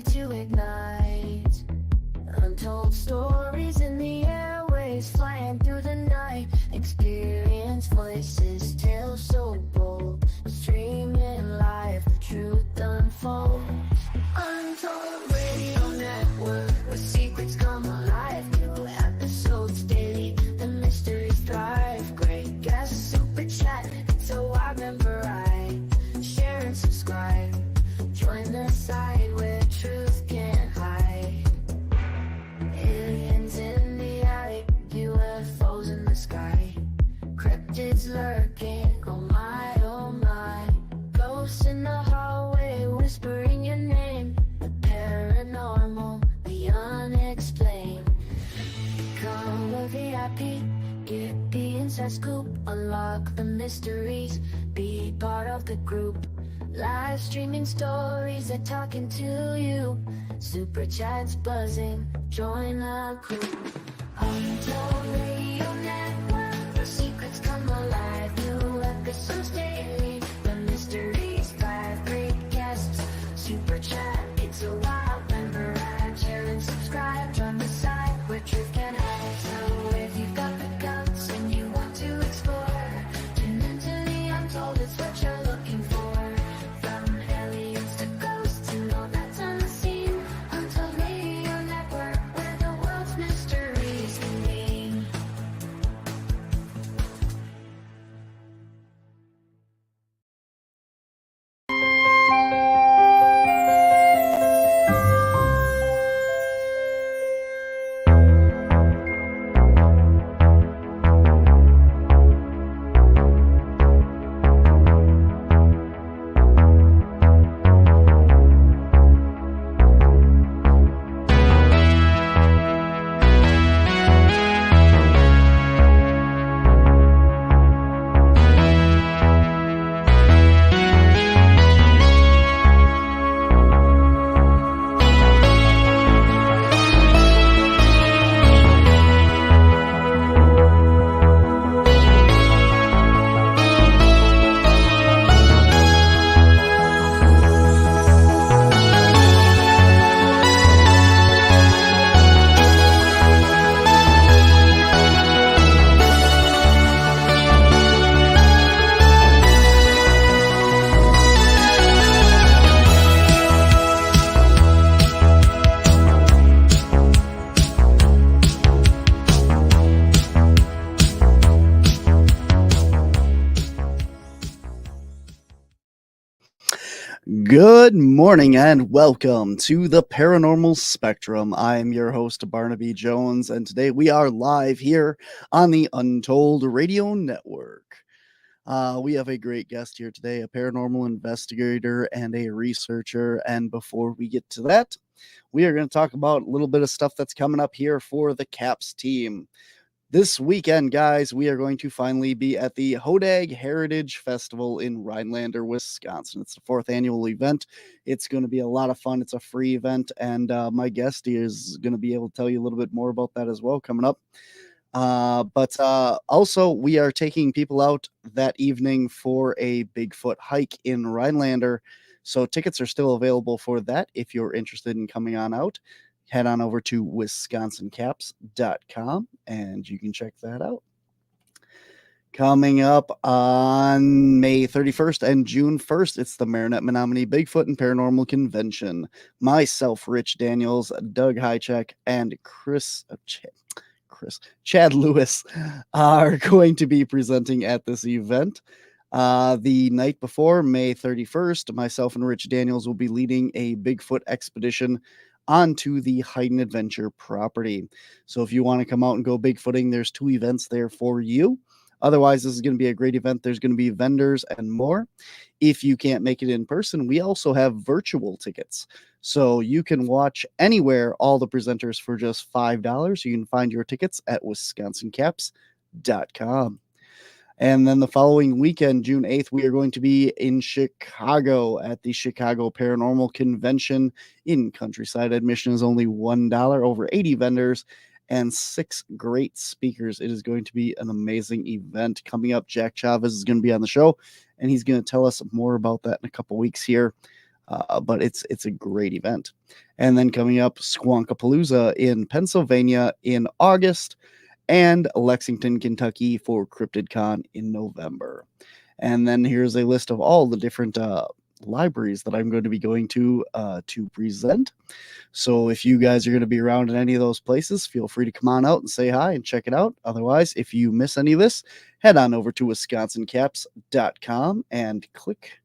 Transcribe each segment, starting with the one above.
ready to ignite. Untold stories in the airways, flying through the night. Experience voices, tales so bold. Streaming live, the truth unfolds. Untold Radio Network, where secrets come alive. New episodes daily, the mysteries thrive. Great guests, super chat, so I remember I share and subscribe. Join the side where truth can't hide. Aliens in the attic, UFOs in the sky. Cryptids lurking, oh my, oh my. Ghosts in the hallway, whispering your name. The paranormal, the unexplained. Become a VIP, get the inside scoop. Unlock the mysteries, be part of the group. Live streaming stories, they're talking to you. Super chats buzzing, join the crew. Untold Radio Network, where secrets come alive. New episodes daily, the mysteries thrive. Great guests, super chat, it's a wild member ride. Share and subscribe, join the side where truth can hide. So if you've got the guts and you want to explore, tune into the untold, it's what you're looking for. From aliens to ghosts and all that's unseen. Untold Radio Network, where the world's mysteries convene. Good morning and welcome to the Paranormal Spectrum. I'm your host, Barnaby Jones, and today we are live here on the Untold Radio Network. We have a great guest here today, a paranormal investigator and a researcher. And before we get to that, we are going to talk about a little bit of stuff that's coming up here for the CAPS team. This weekend, guys, we are going to finally be at the Hodag Heritage Festival in Rhinelander, Wisconsin. It's the 4th annual event. It's going to be a lot of fun. It's a free event, and my guest is going to be able to tell you a little bit more about that as well coming up. But also, we are taking people out that evening for a Bigfoot hike in Rhinelander. So tickets are still available for that if you're interested in coming on out. Head on over to wisconsincaps.com and you can check that out. Coming up on May 31st and June 1st, it's the Marinette Menominee Bigfoot and Paranormal Convention. Myself, Rich Daniels, Doug Hychek, and Chad Lewis are going to be presenting at this event. The night before, May 31st, myself and Rich Daniels will be leading a Bigfoot expedition onto the Hayden Adventure property. So if you want to come out and go Bigfooting, there's 2 events there for you. Otherwise, this is going to be a great event. There's going to be vendors and more. If you can't make it in person, we also have virtual tickets. So you can watch anywhere all the presenters for just $5. You can find your tickets at wisconsincaps.com. And then the following weekend, June 8th, we are going to be in Chicago at the Chicago Paranormal Convention in Countryside. Admission is only $1, over 80 vendors, and 6 great speakers. It is going to be an amazing event. Coming up, Jack Chavez is going to be on the show, and he's going to tell us more about that in a couple weeks here. but it's a great event. And then coming up, Squonkapalooza in Pennsylvania in August, and Lexington, Kentucky for CryptidCon in November. And then here's a list of all the different libraries that I'm going to be going to present. So if you guys are going to be around in any of those places, feel free to come on out and say hi and check it out. Otherwise, if you miss any of this, head on over to wisconsincaps.com and click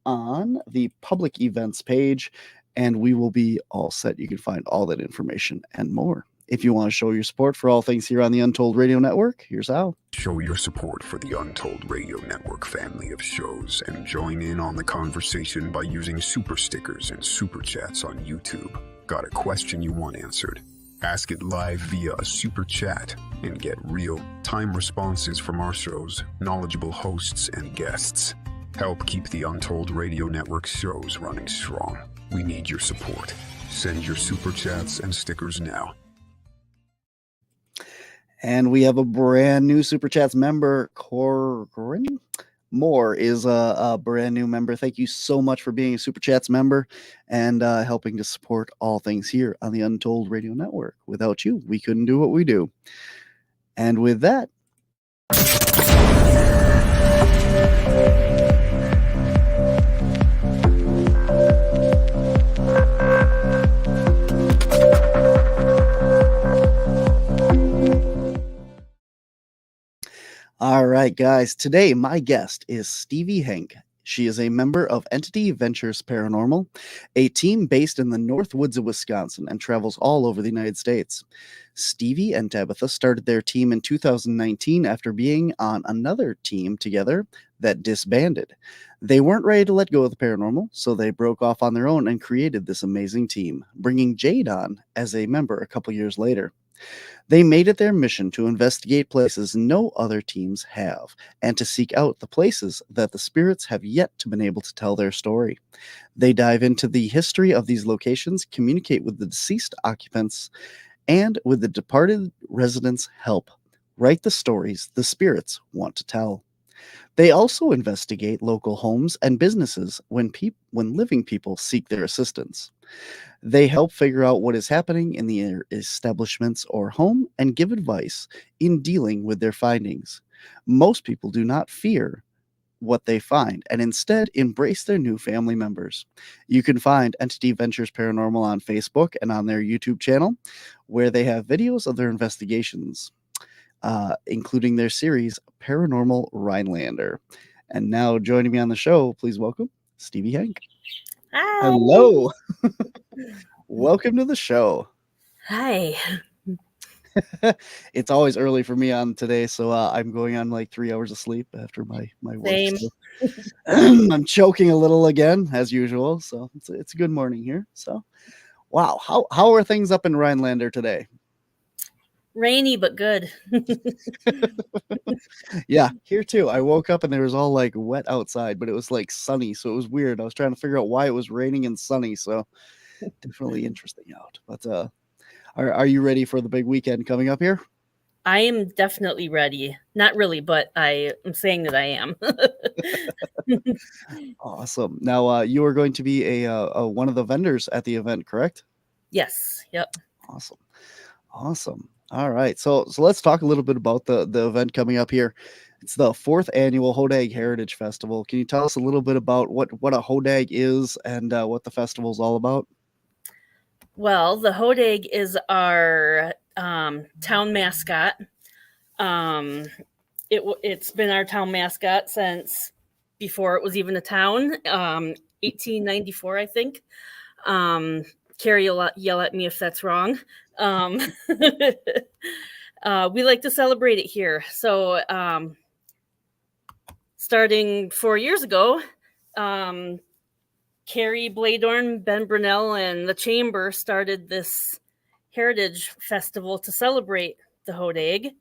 on the public events page, and we will be all set. You can find all that information and more. If you want to show your support for all things here on the Untold Radio Network, here's how. Show your support for the Untold Radio Network family of shows and join in on the conversation by using super stickers and super chats on YouTube. Got a question you want answered? Ask it live via a super chat and get real-time responses from our show's knowledgeable hosts and guests. Help keep the Untold Radio Network shows running strong. We need your support. Send your super chats and stickers now. And we have a brand new Super Chats member, Corin Moore is a brand new member. Thank you so much for being a Super Chats member and helping to support all things here on the Untold Radio Network. Without you, we couldn't do what we do. And with that, all right, guys. Today, my guest is Stevie Henk. She is a member of Entity Ventures Paranormal, a team based in the Northwoods of Wisconsin and travels all over the United States. Stevie and Tabitha started their team in 2019 after being on another team together that disbanded. They weren't ready to let go of the paranormal, so they broke off on their own and created this amazing team, bringing Jade on as a member a couple years later. They made it their mission to investigate places no other teams have, and to seek out the places that the spirits have yet to been able to tell their story. They dive into the history of these locations, communicate with the deceased occupants, and with the departed residents' help, write the stories the spirits want to tell. They also investigate local homes and businesses when living people seek their assistance. They help figure out what is happening in the establishments or home and give advice in dealing with their findings. Most people do not fear what they find and instead embrace their new family members. You can find Entity Ventures Paranormal on Facebook and on their YouTube channel, where they have videos of their investigations, including their series Paranormal Rhinelander. And now joining me on the show, please welcome Stevie Henk. Hi. Hello. Welcome to the show. Hi. It's always early for me on today, so I'm going on like 3 hours of sleep after my work. Same. So I'm choking a little again, as usual. So it's a good morning here. So, wow, how are things up in Rhinelander today? Rainy but good. Yeah, here too. I woke up and there was all like wet outside, but it was like sunny, so it was weird. I was trying to figure out why it was raining and sunny. So definitely interesting out. But are you ready for the big weekend coming up here? I am definitely ready. Not really, but I am saying that I am. Awesome. Now you are going to be a one of the vendors at the event, correct? Yes. Yep. Awesome. All right. So let's talk a little bit about the event coming up here. It's the 4th annual Hodag Heritage Festival. Can you tell us a little bit about what a Hodag is and what the festival is all about? Well, the Hodag is our town mascot. It's been our town mascot since before it was even a town, 1894, I think. Carrie will yell at me if that's wrong. We like to celebrate it here. So starting 4 years ago, Carrie Bladorn, Ben Brunell, and the Chamber started this Heritage Festival to celebrate the Hodag.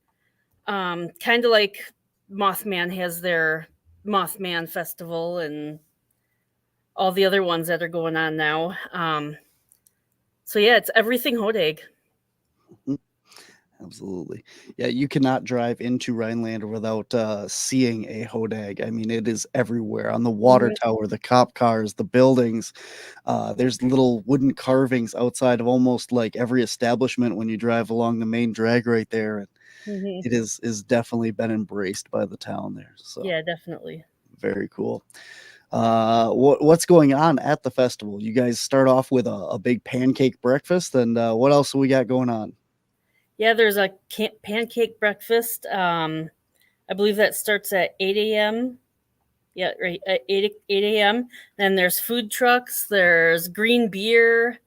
Kind of like Mothman has their Mothman Festival and all the other ones that are going on now. So yeah, it's everything Hodag. Absolutely. Yeah, you cannot drive into Rhinelander without seeing a hodag. I mean, it is everywhere on the water Mhm. tower, the cop cars, the buildings. There's little wooden carvings outside of almost like every establishment when you drive along the main drag right there. And Mhm. it is definitely been embraced by the town there. So Yeah, definitely. very cool. What's going on at the festival? You guys start off with a big pancake breakfast, and what else we got going on? Yeah, there's a pancake breakfast. I believe that starts at 8 a.m. Yeah, right at 8 a.m. Then there's food trucks. There's green beer.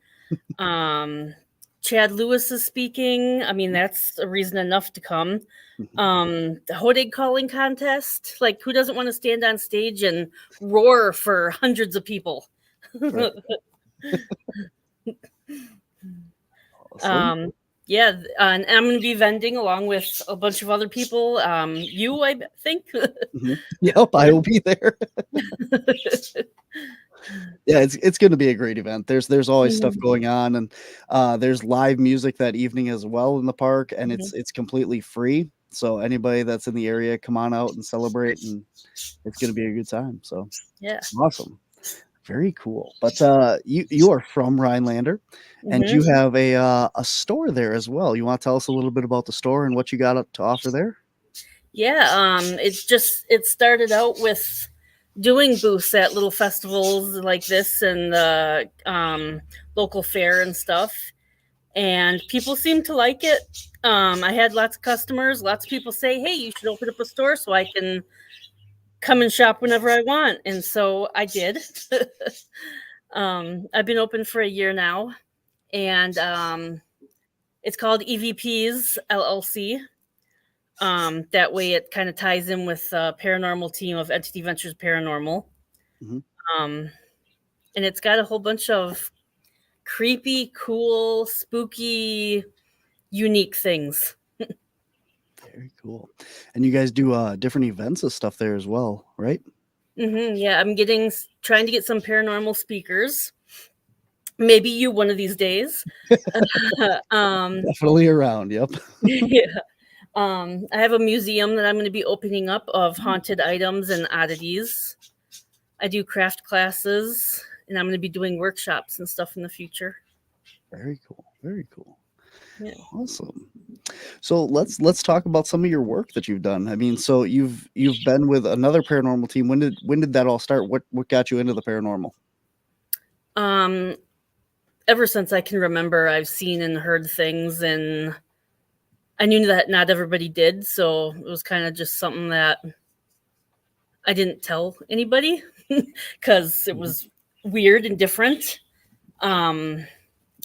Um, Chad Lewis is speaking. I mean, that's a reason enough to come. The Hodag calling contest. Like, who doesn't want to stand on stage and roar for hundreds of people? Right. Awesome. um, yeah, and I'm going to be vending along with a bunch of other people. You, I think. Yep, I will be there. Yeah, it's going to be a great event. There's always stuff Mhm, going on, and there's live music that evening as well in the park, and mhm. it's completely free. So anybody that's in the area, come on out and celebrate, and it's going to be a good time. So Yeah. awesome, very cool. But you are from Rhinelander, and hmm you have a store there as well. You want to tell us a little bit about the store and what you got up to offer there? Yeah. It started out with doing booths at little festivals like this and the local fair and stuff. And people seem to like it. I had lots of customers, lots of people say, "Hey, you should open up a store so I can come and shop whenever I want." And so I did. I've been open for a year now, and it's called EVPs LLC. That way, it kind of ties in with the paranormal team of Entity Ventures Paranormal. Mhm. Um, and it's got a whole bunch of creepy, cool, spooky, unique things. Very cool. And you guys do different events and stuff there as well, right? Yeah, I'm trying to get some paranormal speakers. Maybe you one of these days. um, Definitely around. Yep. yeah. I have a museum that I'm going to be opening up of haunted items and oddities. I do craft classes, and I'm going to be doing workshops and stuff in the future. Very cool. Very cool. Yeah. Awesome. So let's talk about some of your work that you've done. I mean, so you've been with another paranormal team. When did that all start? What got you into the paranormal? Um, Ever since I can remember, I've seen and heard things, and I knew that not everybody did, so it was kind of just something that I didn't tell anybody because it Mhm. was weird and different. And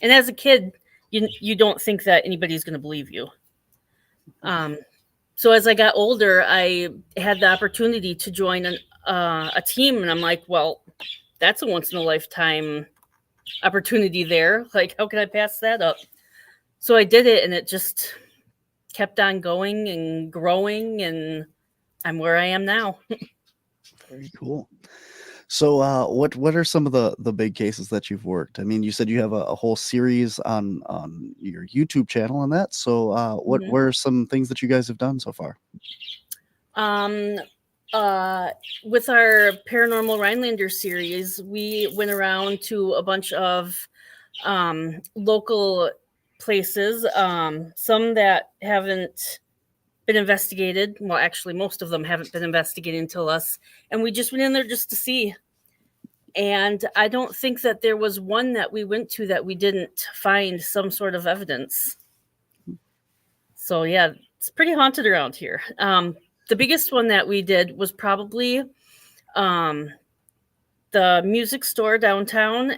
as a kid, you don't think that anybody's going to believe you. Um, so as I got older, I had the opportunity to join a team, and I'm like, well, that's a once in a lifetime opportunity there. Like, how can I pass that up? So I did it, and it just kept on going and growing, and I'm where I am now. Very cool. So what are some of the big cases that you've worked? I mean, you said you have a whole series on your YouTube channel on that. So what Mhm. were some things that you guys have done so far? Um, uh, with our Paranormal Rhinelander series, we went around to a bunch of local places, some that haven't been investigated. Well, actually, most of them haven't been investigated until us. And we just went in there just to see. And I don't think that there was one that we went to that we didn't find some sort of evidence. So, yeah, it's pretty haunted around here. The biggest one that we did was probably um, the music store downtown.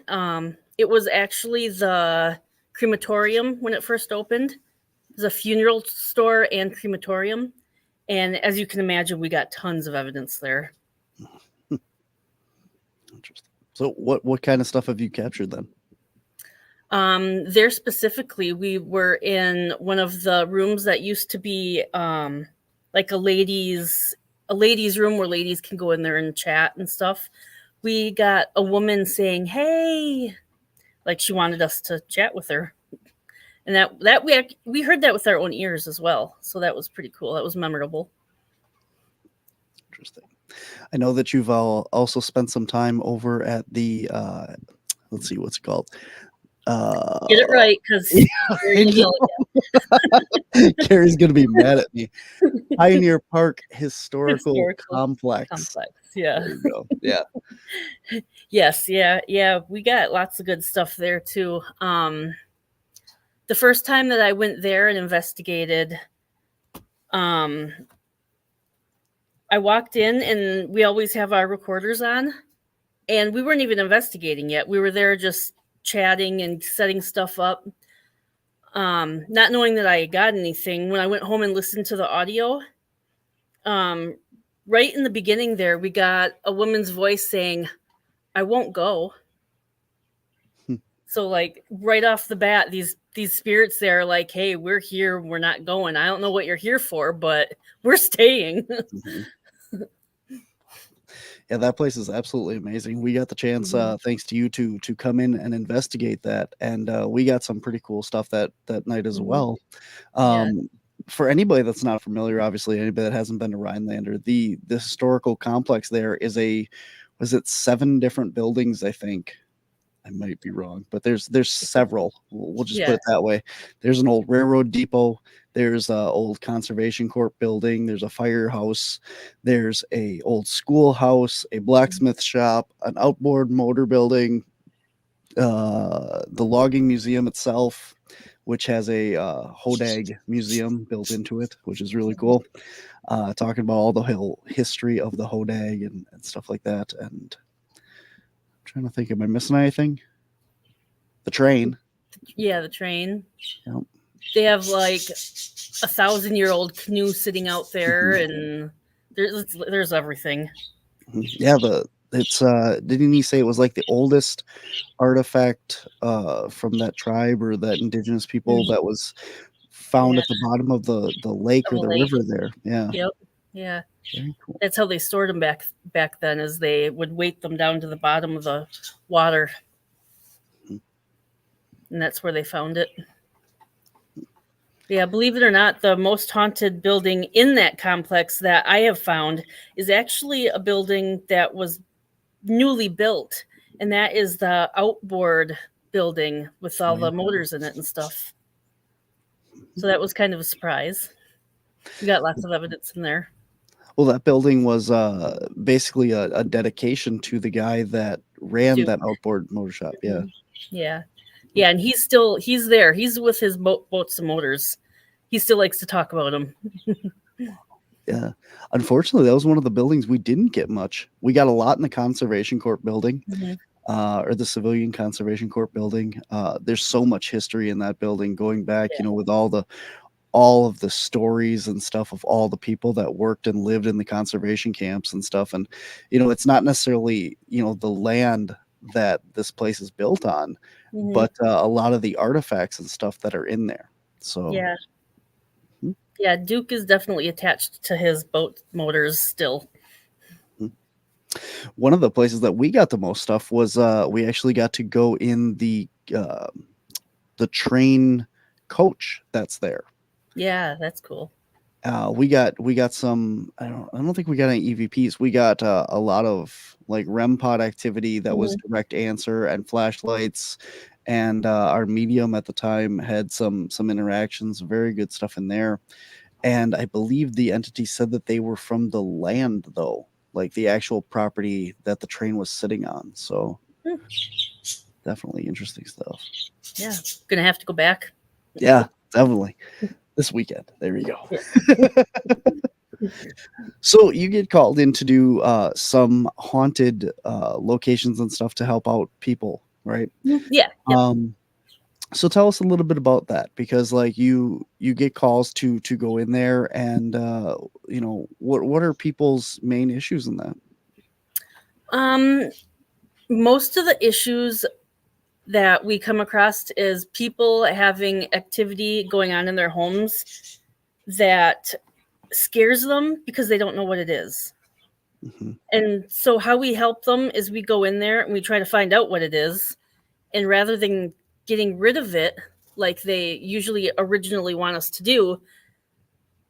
It was actually the crematorium when it first opened. It was a funeral store and crematorium. And as you can imagine, we got tons of evidence there. Interesting. So what kind of stuff have you captured then? There specifically, we were in one of the rooms that used to be like a ladies' room where ladies can go in there and chat and stuff. We got a woman saying, "Hey," like she wanted us to chat with her. And that we heard that with our own ears as well. So that was pretty cool. That was memorable. Interesting. I know that you've also spent some time over at the let's see, what's it called? Get it right, because Carrie's gonna be mad at me. Pioneer Park Historical Complex. Yeah. There you go. Yeah. Yes. Yeah. We got lots of good stuff there too. The first time that I went there and investigated, I walked in and we always have our recorders on, and we weren't even investigating yet. We were there just chatting and setting stuff up, not knowing that I got anything. When I went home and listened to the audio, right in the beginning there, we got a woman's voice saying, "I won't go." So like right off the bat, these spirits there are like, "Hey, we're here. We're not going. I don't know what you're here for, but we're staying." Mm-hmm. Yeah, that place is absolutely amazing. We got the chance, thanks to you, to come in and investigate that, and we got some pretty cool stuff that night as well. For anybody that's not familiar, obviously anybody that hasn't been to Rhinelander, the historical complex there is was it 7 different buildings? I think I might be wrong, but there's several. We'll just put it that way. There's an old railroad depot. There's a old conservation corp building. There's a firehouse. There's a old schoolhouse, a blacksmith shop, an outboard motor building, the logging museum itself, which has a hodag museum built into it, which is really cool. Talking about all the whole history of the hodag and stuff like that. And I'm trying to think, am I missing anything? The train. Yeah, the train. Yep. They have like 1,000-year-old canoe sitting out there, and there's everything. Yeah, it's didn't he say it was like the oldest artifact from that tribe or that indigenous people that was found at the bottom of the lake or the river there? Yeah. Yep. Yeah. Very cool. That's how they stored them back then, as they would weight them down to the bottom of the water. And that's where they found it. Yeah, believe it or not, the most haunted building in that complex that I have found is actually a building that was newly built, and that is the outboard building with all the motors in it and stuff. So that was kind of a surprise. We got lots of evidence in there. Well, that building was basically a dedication to the guy that ran that outboard motor shop. Yeah. Yeah. Yeah, and he's there. He's with his boats and motors. He still likes to talk about them. Yeah. Unfortunately, that was one of the buildings we didn't get much. We got a lot in the Conservation Corp building, or the Civilian Conservation Corp building. There's so much history in that building going back, with all of the stories and stuff of all the people that worked and lived in the conservation camps and stuff. And, it's not necessarily, the land that this place is built on, but a lot of the artifacts and stuff that are in there. So yeah, Duke is definitely attached to his boat motors still. One of the places that we got the most stuff was we actually got to go in the train coach that's there. Yeah, that's cool. We got some. I don't think we got any EVPs. We got a lot of like REM pod activity that was direct answer and flashlights, and our medium at the time had some interactions. Very good stuff in there, and I believe the entity said that they were from the land, though, like the actual property that the train was sitting on. So definitely interesting stuff. Yeah, gonna have to go back. Yeah, definitely. This weekend. There we go. So you get called in to do some haunted locations and stuff to help out people, right? Yeah. So tell us a little bit about that, because like you get calls to go in there, and what are people's main issues in that? Most of the issues that we come across is people having activity going on in their homes that scares them because they don't know what it is. And so how we help them is we go in there and we try to find out what it is. And rather than getting rid of it, like they usually originally want us to do,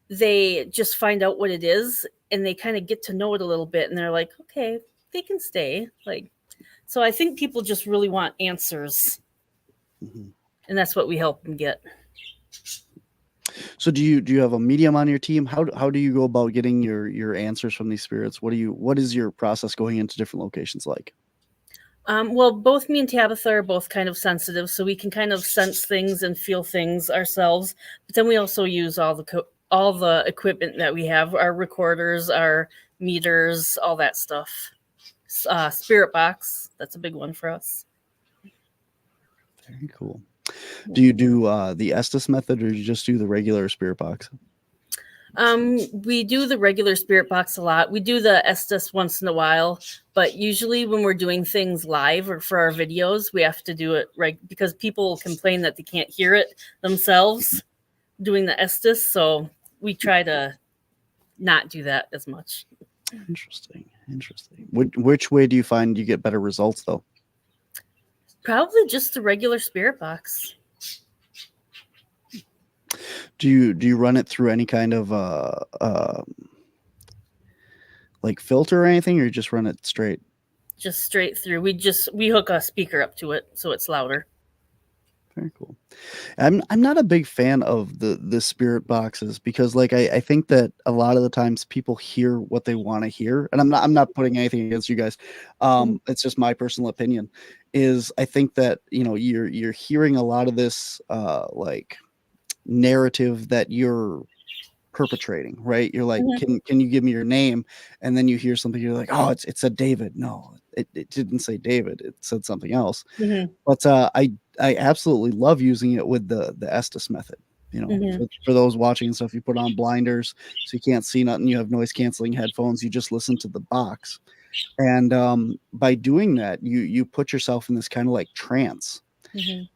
they just find out what it is and they kind of get to know it a little bit and they're like, okay, they can stay. Like, so I think people just really want answers, and that's what we help them get. So do you have a medium on your team? How do you go about getting your answers from these spirits? What is your process going into different locations like? Well, both me and Tabitha are both kind of sensitive, so we can kind of sense things and feel things ourselves. But then we also use all the equipment that we have, our recorders, our meters, all that stuff. Spirit box, that's a big one for us. Very cool. Do you do the Estes method, or do you just do the regular spirit box? We do the regular spirit box a lot. We do the Estes once in a while, but usually when we're doing things live or for our videos, we have to do it right because people complain that they can't hear it themselves doing the Estes. So we try to not do that as much. Interesting. Which way do you find you get better results though? Probably just the regular spirit box. Do you run it through any kind of like filter or anything, or you just run it straight? Just straight through. We hook a speaker up to it so it's louder. Very cool. I'm not a big fan of the spirit boxes because like I think that a lot of the times people hear what they want to hear, and I'm not putting anything against you guys. It's just my personal opinion. Is I think that you're hearing a lot of this like narrative that you're perpetrating, right? You're like, can you give me your name? And then you hear something, you're like, oh, it said David. No, it didn't say David. It said something else. But I absolutely love using it with the Estes method. For those watching and stuff, you put on blinders so you can't see nothing. You have noise canceling headphones. You just listen to the box, and by doing that, you put yourself in this kind of like trance.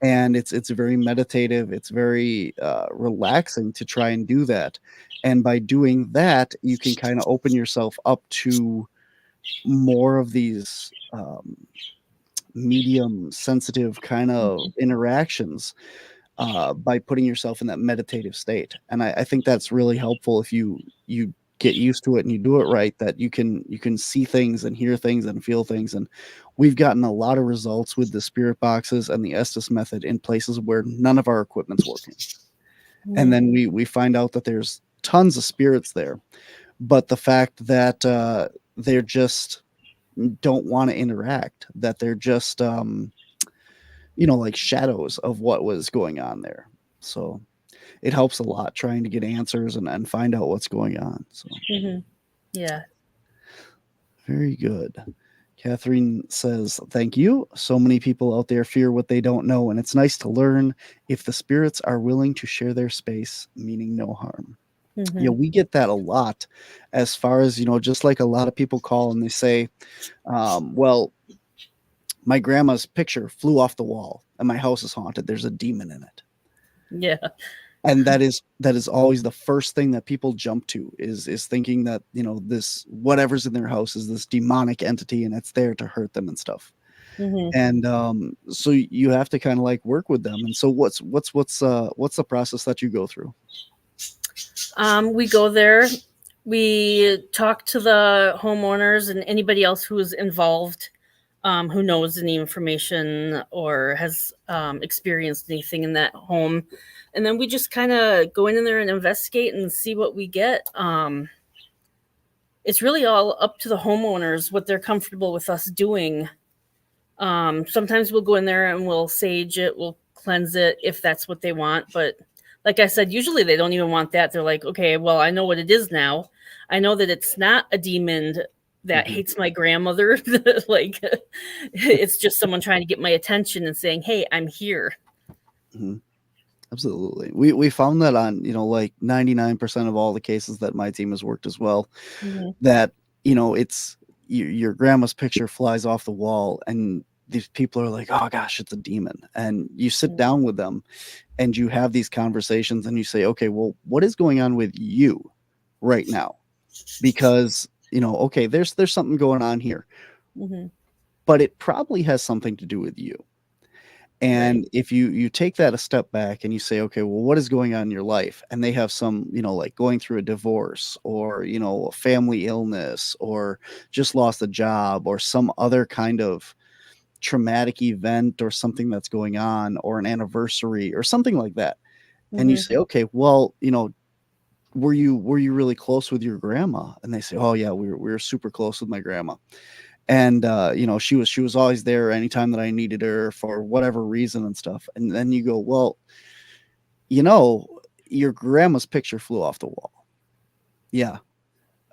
And it's very meditative. It's very relaxing to try and do that. And by doing that, you can kind of open yourself up to more of these medium sensitive kind of interactions by putting yourself in that meditative state. And I think that's really helpful if you get used to it and you do it right, that you can see things and hear things and feel things. And we've gotten a lot of results with the spirit boxes and the Estes method in places where none of our equipment's working. And then we find out that there's tons of spirits there, but the fact that they're just don't want to interact, that they're just like shadows of what was going on there. So it helps a lot trying to get answers and find out what's going on. So Yeah. Very good. Catherine says, thank you. So many people out there fear what they don't know, and it's nice to learn if the spirits are willing to share their space, meaning no harm. Yeah, we get that a lot as far as, just like a lot of people call and they say, well, my grandma's picture flew off the wall and my house is haunted. There's a demon in it. Yeah. And that is always the first thing that people jump to is thinking that, this whatever's in their house is this demonic entity and it's there to hurt them and stuff. And so you have to kind of like work with them. And so what's the process that you go through? We go there, we talk to the homeowners and anybody else who is involved, who knows any information or has experienced anything in that home. And then we just kind of go in there and investigate and see what we get. It's really all up to the homeowners, what they're comfortable with us doing. Sometimes we'll go in there and we'll sage it, we'll cleanse it if that's what they want. But like I said, usually they don't even want that. They're like, okay, well, I know what it is now. I know that it's not a demon that hates my grandmother. Like, it's just someone trying to get my attention and saying, hey, I'm here. Absolutely. We found that on, like 99% of all the cases that my team has worked as well, that, it's your grandma's picture flies off the wall and these people are like, oh gosh, it's a demon. And you sit down with them and you have these conversations and you say, okay, well, what is going on with you right now? Because, okay, there's something going on here, but it probably has something to do with you. And if you take that a step back and you say, okay, well, what is going on in your life? And they have some, like going through a divorce or, a family illness or just lost a job or some other kind of traumatic event or something that's going on or an anniversary or something like that. And you say, okay, well, were you really close with your grandma? And they say, oh yeah, we were super close with my grandma. And she was always there anytime that I needed her for whatever reason and stuff. And then you go, well, your grandma's picture flew off the wall. Yeah.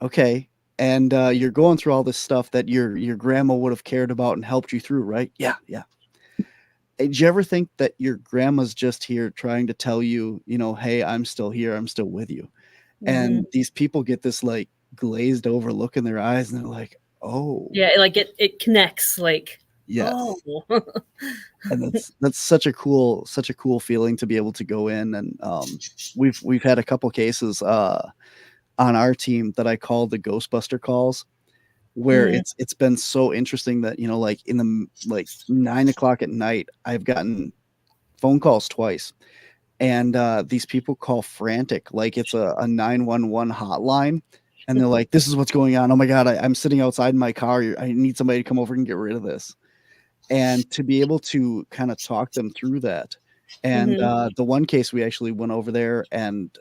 Okay. And you're going through all this stuff that your grandma would have cared about and helped you through, right? Yeah. Did you ever think that your grandma's just here trying to tell you, hey, I'm still here, I'm still with you? And these people get this like glazed over look in their eyes and they're like, oh. Yeah, like it connects, like, yes. Oh. And that's such a cool feeling to be able to go in. And we've had a couple cases on our team that I call the Ghostbuster calls, where it's been so interesting that, like in the 9 o'clock at night, I've gotten phone calls twice. And these people call frantic, like it's a 911 hotline. And they're like, this is what's going on. Oh my God, I'm sitting outside in my car. I need somebody to come over and get rid of this. And to be able to kind of talk them through that. And the one case, we actually went over there and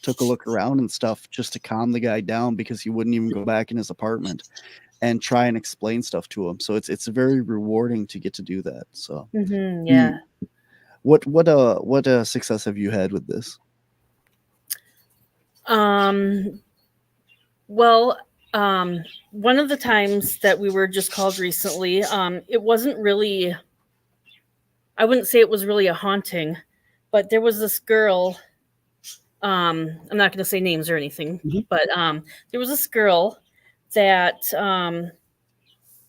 took a look around and stuff just to calm the guy down because he wouldn't even go back in his apartment and try and explain stuff to him. So it's very rewarding to get to do that. So yeah. What success have you had with this? Well, one of the times that we were just called recently, it wasn't really, I wouldn't say it was really a haunting, but there was this girl, I'm not going to say names or anything, but there was this girl that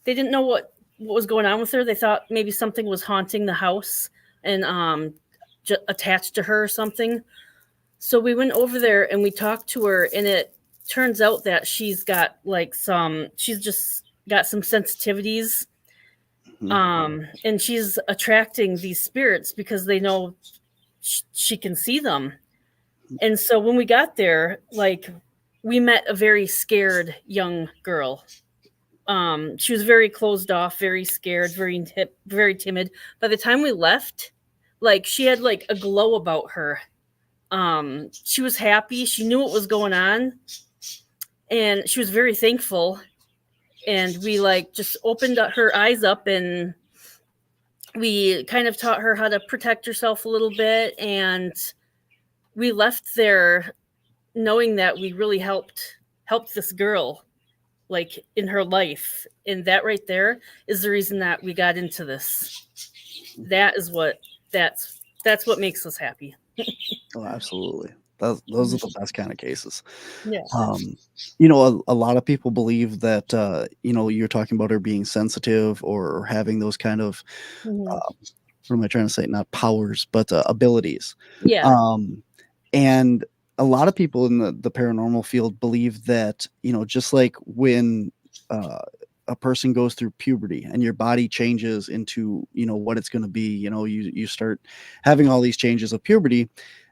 they didn't know what was going on with her. They thought maybe something was haunting the house and attached to her or something. So we went over there and we talked to her, and it turns out that she's just got some sensitivities. And she's attracting these spirits because they know she can see them. And so when we got there, we met a very scared young girl. She was very closed off, very scared, very timid. By the time we left, she had a glow about her. She was happy. She knew what was going on, and she was very thankful. And we just opened her eyes up, and we kind of taught her how to protect herself a little bit. And we left there knowing that we really helped this girl in her life. And that right there is the reason that we got into this. That's what makes us happy. Oh, absolutely. Those are the best kind of cases. Yeah. A lot of people believe that, you're talking about her being sensitive or having those kind of, what am I trying to say? Not powers, but abilities. Yeah. And a lot of people in the paranormal field believe that, just like when a person goes through puberty and your body changes into, what it's going to be, you start having all these changes of puberty,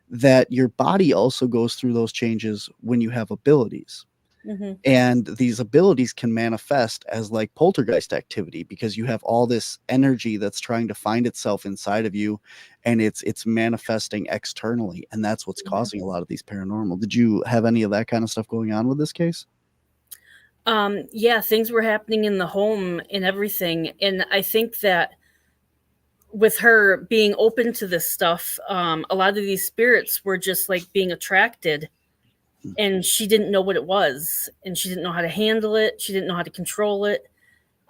that your body also goes through those changes when you have abilities. And these abilities can manifest as poltergeist activity because you have all this energy that's trying to find itself inside of you, and it's manifesting externally, and that's what's causing a lot of these paranormal. Did you have any of that kind of stuff going on with this case? Yeah, things were happening in the home and everything. And I think that with her being open to this stuff, a lot of these spirits were just being attracted, and she didn't know what it was, and she didn't know how to handle it. She didn't know how to control it.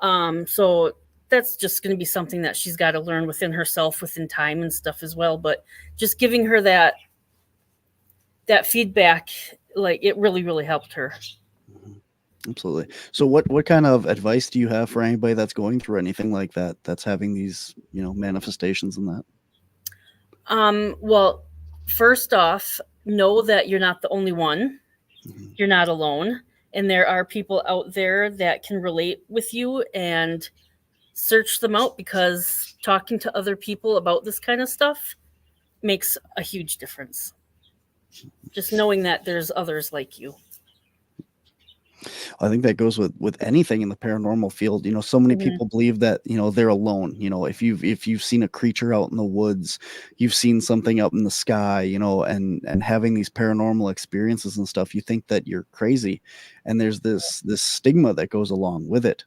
So that's just going to be something that she's got to learn within herself, within time and stuff as well. But just giving her that feedback, it really, really helped her. Absolutely. So what kind of advice do you have for anybody that's going through anything like that, that's having these, manifestations and that? Well, first off, know that you're not the only one. You're not alone. And there are people out there that can relate with you, and search them out, because talking to other people about this kind of stuff makes a huge difference. Just knowing that there's others like you. I think that goes with anything in the paranormal field. So many people believe that, they're alone. If you've seen a creature out in the woods, you've seen something up in the sky, and having these paranormal experiences and stuff, you think that you're crazy. And there's this stigma that goes along with it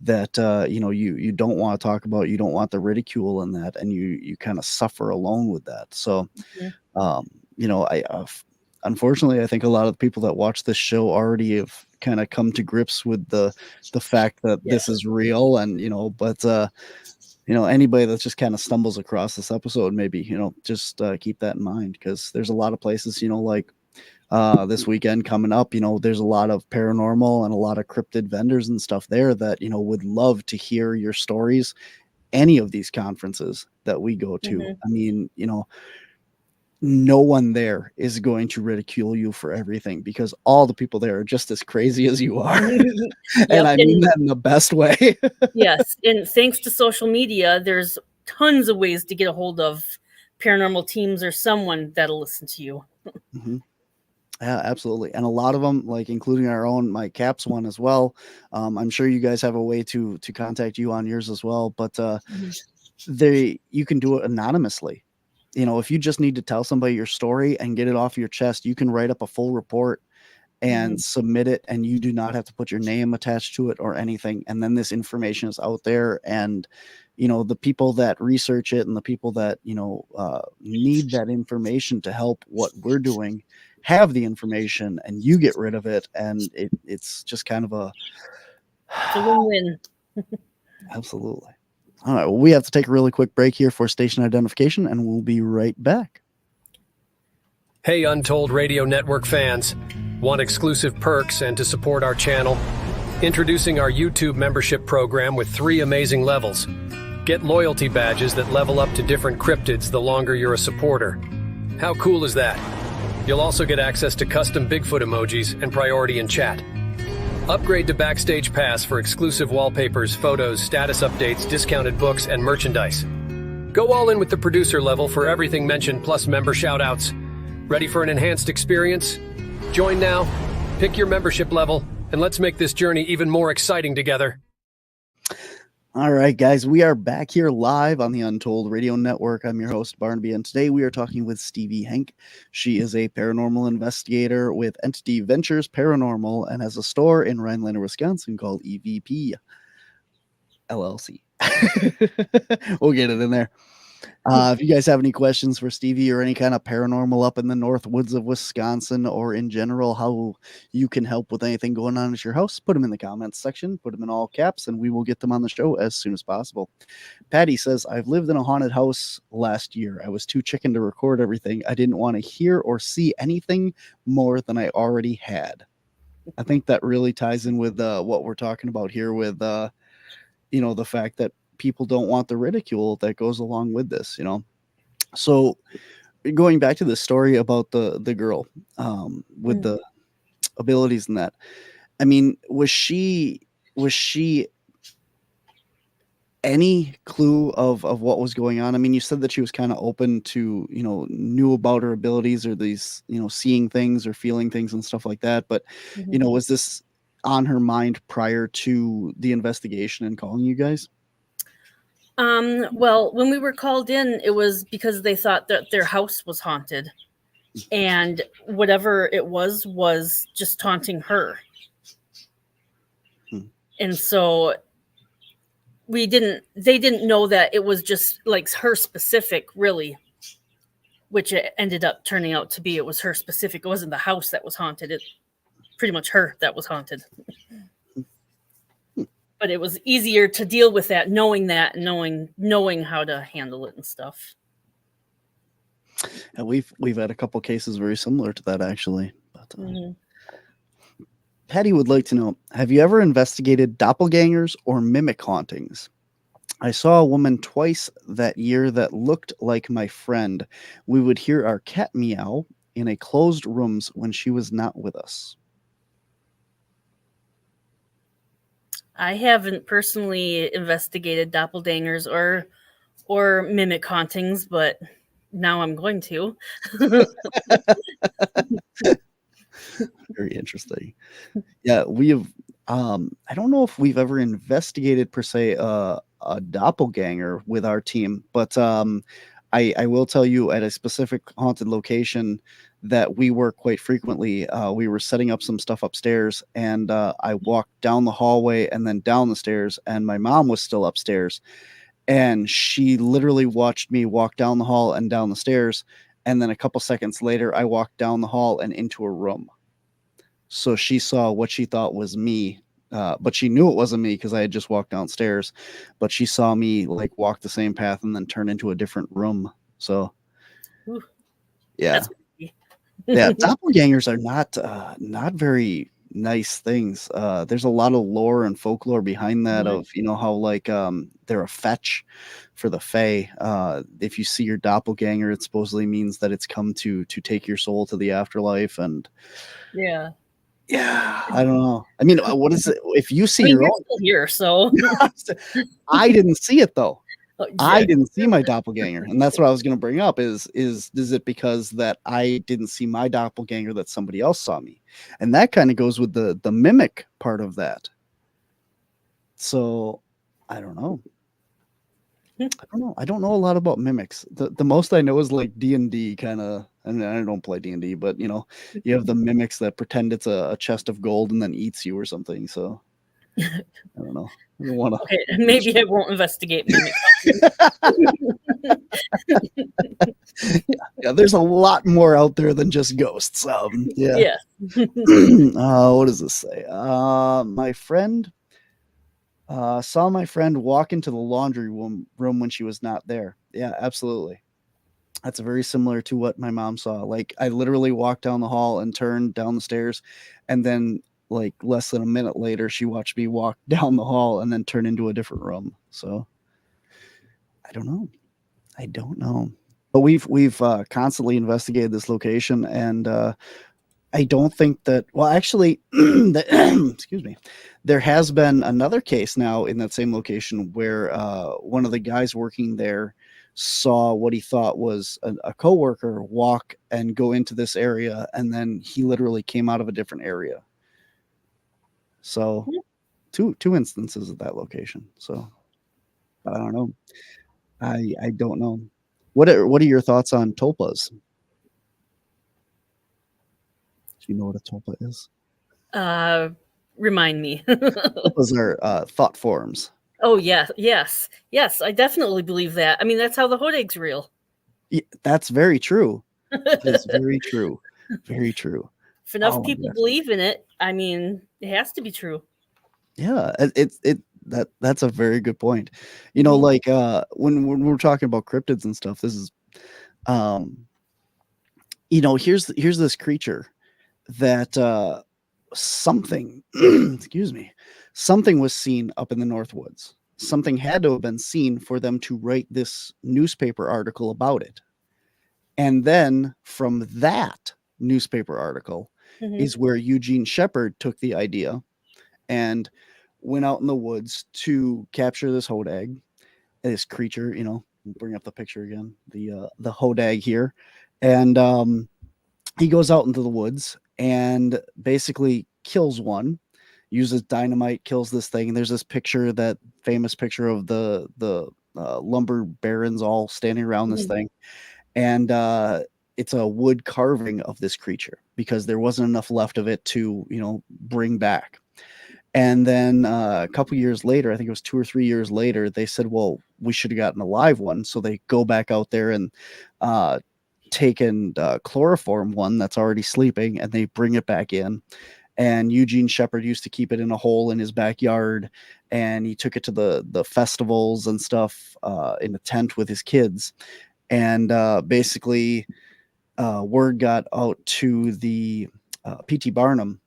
that, you don't want to talk about, you don't want the ridicule in that, and you kind of suffer alone with that. So, unfortunately, I think a lot of the people that watch this show already have kind of come to grips with the fact that this is real, and but anybody that just kind of stumbles across this episode, maybe just keep that in mind, because there's a lot of places, like this weekend coming up, there's a lot of paranormal and a lot of cryptid vendors and stuff there that would love to hear your stories. Any of these conferences that we go to, I mean, no one there is going to ridicule you for everything, because all the people there are just as crazy as you are. And I mean that in the best way. Yes. And thanks to social media, there's tons of ways to get a hold of paranormal teams or someone that'll listen to you. Yeah, absolutely. And a lot of them, like including our own, my Caps one as well. I'm sure you guys have a way to contact you on yours as well, but you can do it anonymously. If you just need to tell somebody your story and get it off your chest, you can write up a full report and submit it, and you do not have to put your name attached to it or anything. And then this information is out there, and the people that research it and the people that need that information to help what we're doing have the information, and you get rid of it, and it's just kind of it's a win-win. Absolutely. All right, well, we have to take a really quick break here for station identification, and we'll be right back. Hey, Untold Radio Network fans. Want exclusive perks and to support our channel? Introducing our YouTube membership program with 3 amazing levels. Get loyalty badges that level up to different cryptids the longer you're a supporter. How cool is that? You'll also get access to custom Bigfoot emojis and priority in chat. Upgrade to Backstage Pass for exclusive wallpapers, photos, status updates, discounted books, and merchandise. Go all in with the producer level for everything mentioned, plus member shoutouts. Ready for an enhanced experience? Join now, pick your membership level, and let's make this journey even more exciting together. All right, guys, we are back here live on the Untold Radio Network. I'm your host, Barnaby, and today we are talking with Stevie Henk. She is a paranormal investigator with Entity Ventures Paranormal and has a store in Rhinelander, Wisconsin called EVP LLC. We'll get it in there. If you guys have any questions for Stevie or any kind of paranormal up in the Northwoods of Wisconsin, or in general how you can help with anything going on at your house, put them in the comments section, put them in all caps, and we will get them on the show as soon as possible. Patty says, I've lived in a haunted house last year. I was too chicken to record everything. I didn't want to hear or see anything more than I already had. I think that really ties in with what we're talking about here with, the fact that people don't want the ridicule that goes along with this, So going back to the story about the girl with the abilities and that, I mean, was she any clue of what was going on? I mean, you said that she was kind of open to, knew about her abilities, or these, seeing things or feeling things and stuff like that. But, was this on her mind prior to the investigation and calling you guys? Well, when we were called in, it was because they thought that their house was haunted, and whatever it was just taunting her. And so they didn't know that it was just like her specific, really, which it ended up turning out to be. It was her specific. It wasn't the house that was haunted. It pretty much her that was haunted. But it was easier to deal with that, knowing how to handle it and stuff. And we've had a couple cases very similar to that, actually. But, Patty would like to know, have you ever investigated doppelgangers or mimic hauntings? I saw a woman twice that year that looked like my friend. We would hear our cat meow in a closed rooms when she was not with us. I haven't personally investigated doppelgangers or or mimic hauntings, but now I'm going to. Very interesting. Yeah, we have. I don't know if we've ever investigated per se a doppelganger with our team, but I will tell you at a specific haunted location that we work quite frequently. We were setting up some stuff upstairs, and I walked down the hallway and then down the stairs, and my mom was still upstairs, and she literally watched me walk down the hall and down the stairs, and then a couple seconds later, I walked down the hall and into a room. So she saw what she thought was me, but she knew it wasn't me because I had just walked downstairs. But she saw me like walk the same path and then turn into a different room. So, Ooh, yeah, that's creepy. yeah, doppelgangers are not very nice things. There's a lot of lore and folklore behind that Mhm. of how like they're a fetch for the fae. If you see your doppelganger, it supposedly means that it's come to take your soul to the afterlife. And Yeah. yeah, I don't know. I mean, what is it? If you see I mean, your you're own, still here, so I didn't see it though. Oh, I yeah. didn't see my doppelganger, and that's what I was going to bring up. Is it because that I didn't see my doppelganger that somebody else saw me, and that kind of goes with the mimic part of that. So, I don't know. I don't know a lot about mimics. The most I know is like D&D kind of. I mean, I don't play D&D, but you have the mimics that pretend it's a chest of gold and then eats you or something. So I don't know. I don't want Okay, maybe I won't investigate mimic. Yeah, there's a lot more out there than just ghosts. Yeah. Yeah. What does this say? My friend saw my friend walk into the laundry room when she was not there. Yeah, absolutely. That's very similar to what my mom saw. Like I literally walked down the hall and turned down the stairs, and then like less than a minute later, she watched me walk down the hall and then turn into a different room. So I don't know. I don't know. But we've constantly investigated this location, and I don't think that. Well, actually, excuse me. There has been another case now in that same location where one of the guys working there saw what he thought was a coworker walk and go into this area, and then he literally came out of a different area. So, two instances of that location. So, I don't know. I don't know. What are your thoughts on tulpas? Do you know what a tulpa is? Remind me. Tulpas are thought forms. Oh yes. I definitely believe that. I mean, that's how the Hodeg's real. Yeah, that's very true. That's very true. Very true. If enough Oh my people gosh. believe in it, I mean, it has to be true. Yeah, that's a very good point. Like when we're talking about cryptids and stuff, this is here's this creature that something excuse me, something was seen up in the Northwoods. Something had to have been seen for them to write this newspaper article about it. And then from that newspaper article Mhm. is where Eugene Shepard took the idea and went out in the woods to capture this hodag, this creature. Bring up the picture again, the hodag here, and he goes out into the woods and basically kills one, uses dynamite, kills this thing. And there's this picture, that famous picture of the lumber barons all standing around this Mhm. thing, and it's a wood carving of this creature because there wasn't enough left of it to bring back. And then a couple years later, I think it was 2 or 3 years later, they said, well, we should have gotten a live one. So they go back out there and taken chloroform one that's already sleeping, and they bring it back in. And Eugene Shepard used to keep it in a hole in his backyard, and he took it to the festivals and stuff in a tent with his kids. And basically, word got out to the P.T. Barnum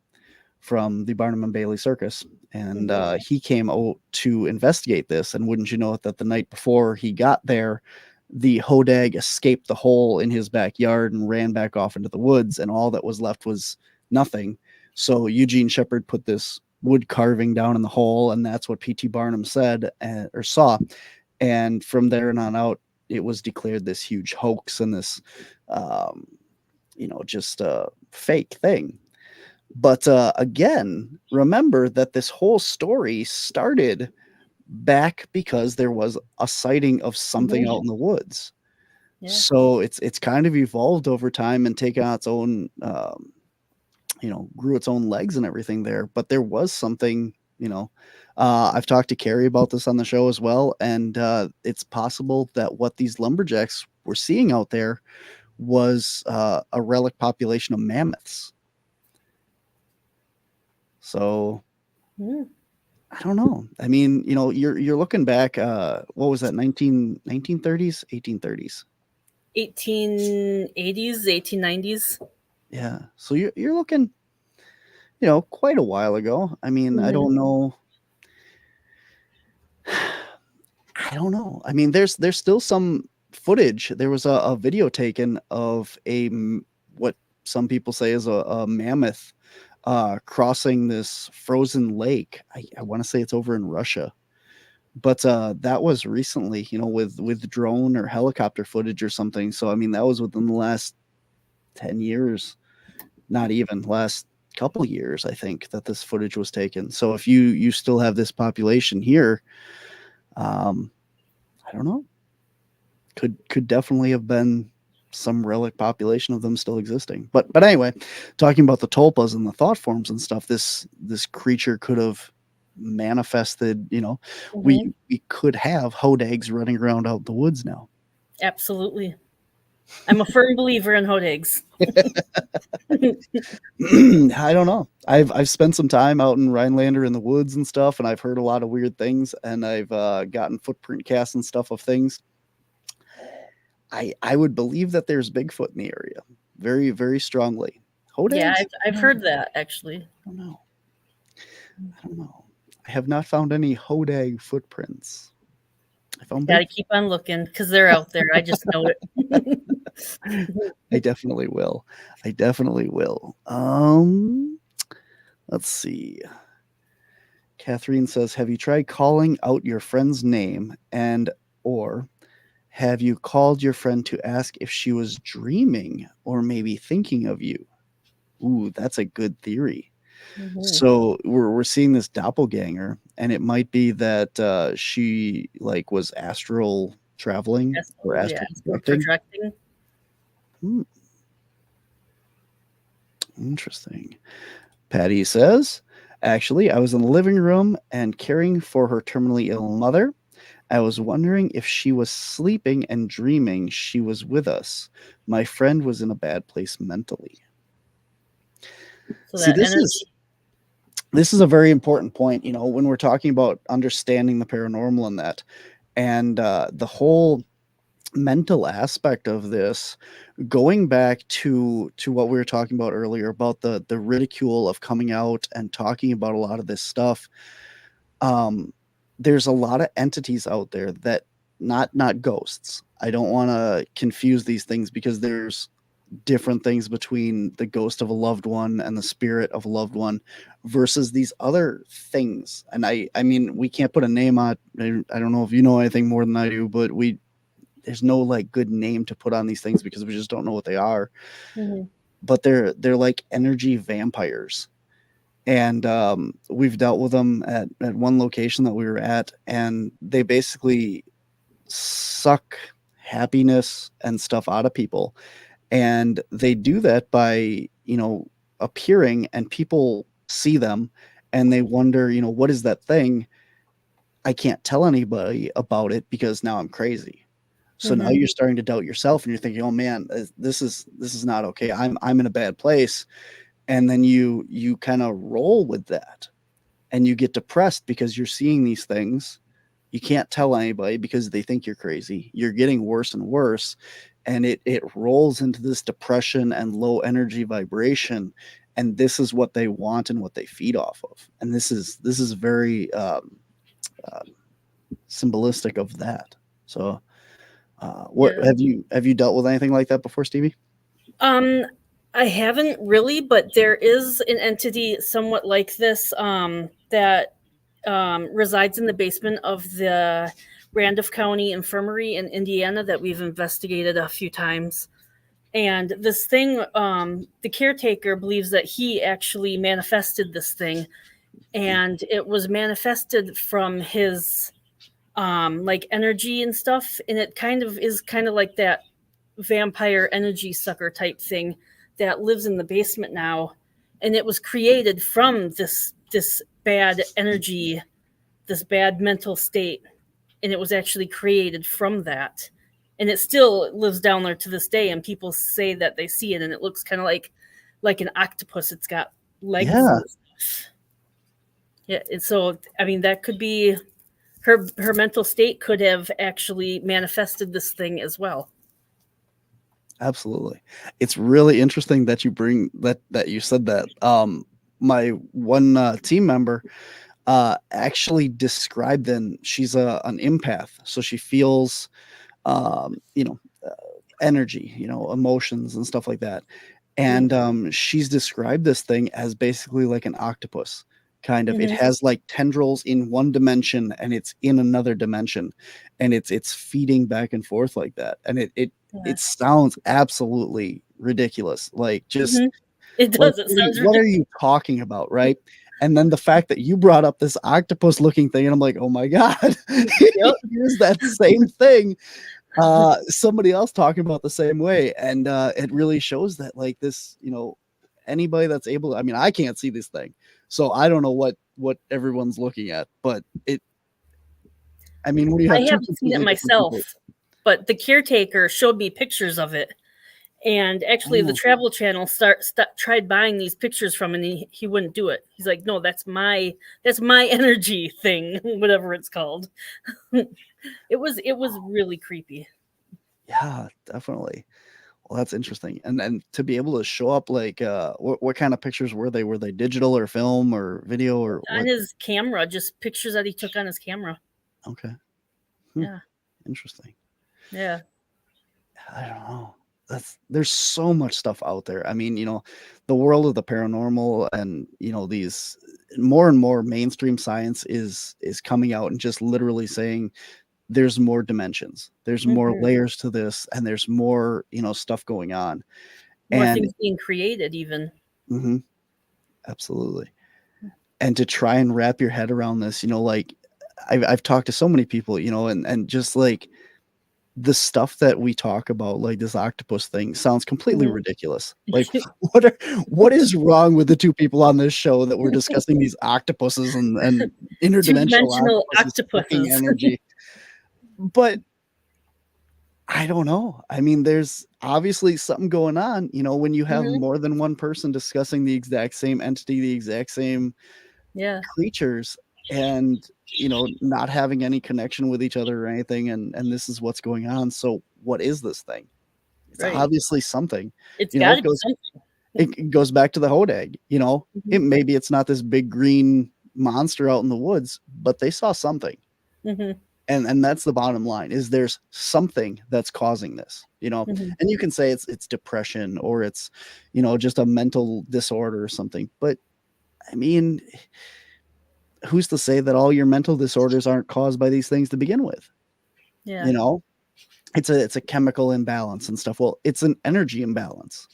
from the Barnum and Bailey Circus, and he came out to investigate this. And wouldn't you know it, that the night before he got there, the hodag escaped the hole in his backyard and ran back off into the woods, and all that was left was nothing. So Eugene Shepard put this wood carving down in the hole, and that's what P.T. Barnum said or saw. And from there on out, it was declared this huge hoax and this, just a fake thing. But again, remember that this whole story started back because there was a sighting of something out in the woods. Yeah. So it's kind of evolved over time and taken on its own, grew its own legs and everything there. But there was something, I've talked to Carrie about this on the show as well. And it's possible that what these lumberjacks were seeing out there was a relic population of mammoths. So I don't know. I mean, you're looking back, what was that, 1930s, 1830s? 1880s, 1890s. Yeah. So you're looking, quite a while ago. I mean, I don't know. I don't know. I mean, there's still some footage. There was a video taken of what some people say is a mammoth crossing this frozen lake. I want to say it's over in Russia. But that was recently, with drone or helicopter footage or something. So, I mean, that was within the last 10 years, not even last couple years, I think, that this footage was taken. So if you still have this population here, I don't know, could definitely have been some relic population of them still existing. But anyway, talking about the tulpas and the thought forms and stuff, this creature could have manifested, we could have hodags running around out in the woods now. Absolutely. I'm a firm believer in hodags. I don't know. I've spent some time out in Rhinelander in the woods and stuff, and I've heard a lot of weird things, and I've gotten footprint casts and stuff of things. I would believe that there's Bigfoot in the area, very, very strongly. Hodags? Yeah, I've heard that, actually. I don't know. I have not found any hodag footprints. I found Gotta keep on looking because they're out there. I just know it. I definitely will. Let's see. Catherine says, have you tried calling out your friend's name, and or have you called your friend to ask if she was dreaming or maybe thinking of you? Ooh, that's a good theory. So we're seeing this doppelganger, and it might be that she was astral traveling or astral projecting. Interesting. Patty says, actually, I was in the living room and caring for her terminally ill mother. I was wondering if she was sleeping and dreaming she was with us. My friend was in a bad place mentally. So see, this is a very important point, when we're talking about understanding the paranormal and that, and the whole mental aspect of this, going back to what we were talking about earlier about the ridicule of coming out and talking about a lot of this stuff. There's a lot of entities out there that not ghosts. I don't want to confuse these things because there's different things between the ghost of a loved one and the spirit of a loved one versus these other things. And I mean, we can't put a name on it. I don't know if you know anything more than I do, but there's no good name to put on these things because we just don't know what they are. But they're like energy vampires. And we've dealt with them at one location that we were at, and they basically suck happiness and stuff out of people. And they do that by, appearing, and people see them and they wonder, what is that thing? I can't tell anybody about it because now I'm crazy. So now you're starting to doubt yourself and you're thinking, oh man, this is not okay. I'm in a bad place. And then you kind of roll with that and you get depressed because you're seeing these things. You can't tell anybody because they think you're crazy. You're getting worse and worse. And it rolls into this depression and low energy vibration. And this is what they want and what they feed off of. And this is very symbolistic of that. So have you dealt with anything like that before, Stevie? I haven't really, but there is an entity somewhat like this that resides in the basement of the Randolph County Infirmary in Indiana that we've investigated a few times. And this thing, the caretaker believes that he actually manifested this thing, and it was manifested from his like energy and stuff. And it is kind of like that vampire energy sucker type thing that lives in the basement now. And it was created from this bad energy, this bad mental state. And it was actually created from that. And it still lives down there to this day. And people say that they see it, and it looks kind of like an octopus. It's got legs Yeah. and stuff. Yeah. And so, I mean, that could be her mental state could have actually manifested this thing as well. Absolutely. It's really interesting that you bring that you said that. My one team member actually described then she's an empath, so she feels you know energy, emotions and stuff like that. And she's described this thing as basically like an octopus. Kind of, it has like tendrils in one dimension and it's in another dimension, and it's feeding back and forth like that. And it sounds absolutely ridiculous. Like, just it does. It sounds what are ridiculous. you talking about, right? And then the fact that you brought up this octopus looking thing, and I'm like, oh my god, here's that same thing. Somebody else talking about the same way, and it really shows that, like, this, anybody that's able to, I mean, I can't see this thing, so I don't know what everyone's looking at, but I mean, when you have I haven't seen it myself, but the caretaker showed me pictures of it. And actually, the Travel Channel tried buying these pictures from him, and he wouldn't do it. He's like, "No, that's my energy thing, whatever it's called." It was really creepy. Yeah, definitely. Well, that's interesting. And to be able to show up, like, what kind of pictures were they? Were they digital or film or video or on what? his camera? Just pictures that he took on his camera. Okay. Yeah. Interesting. Yeah. I don't know. There's so much stuff out there. I mean, the world of the paranormal, and these more and more mainstream science is coming out and just literally saying there's more dimensions, there's more layers to this, and there's more stuff going on, more and things being created even. Absolutely. And to try and wrap your head around this, like, I've talked to so many people, and just like the stuff that we talk about, like this octopus thing, sounds completely ridiculous. Like, what is wrong with the two people on this show that we're discussing these octopuses and interdimensional octopuses. Energy? But I don't know. I mean, there's obviously something going on, when you have more than one person discussing the exact same entity, the exact same creatures, and not having any connection with each other or anything, and this is what's going on. So what is this thing? It's obviously something. It's got to be something. It goes back to the hodag. Maybe it's not this big green monster out in the woods, but they saw something. And that's the bottom line, is there's something that's causing this, and you can say it's depression, or it's just a mental disorder or something, but I mean, who's to say that all your mental disorders aren't caused by these things to begin with? It's a chemical imbalance and stuff. Well, it's an energy imbalance.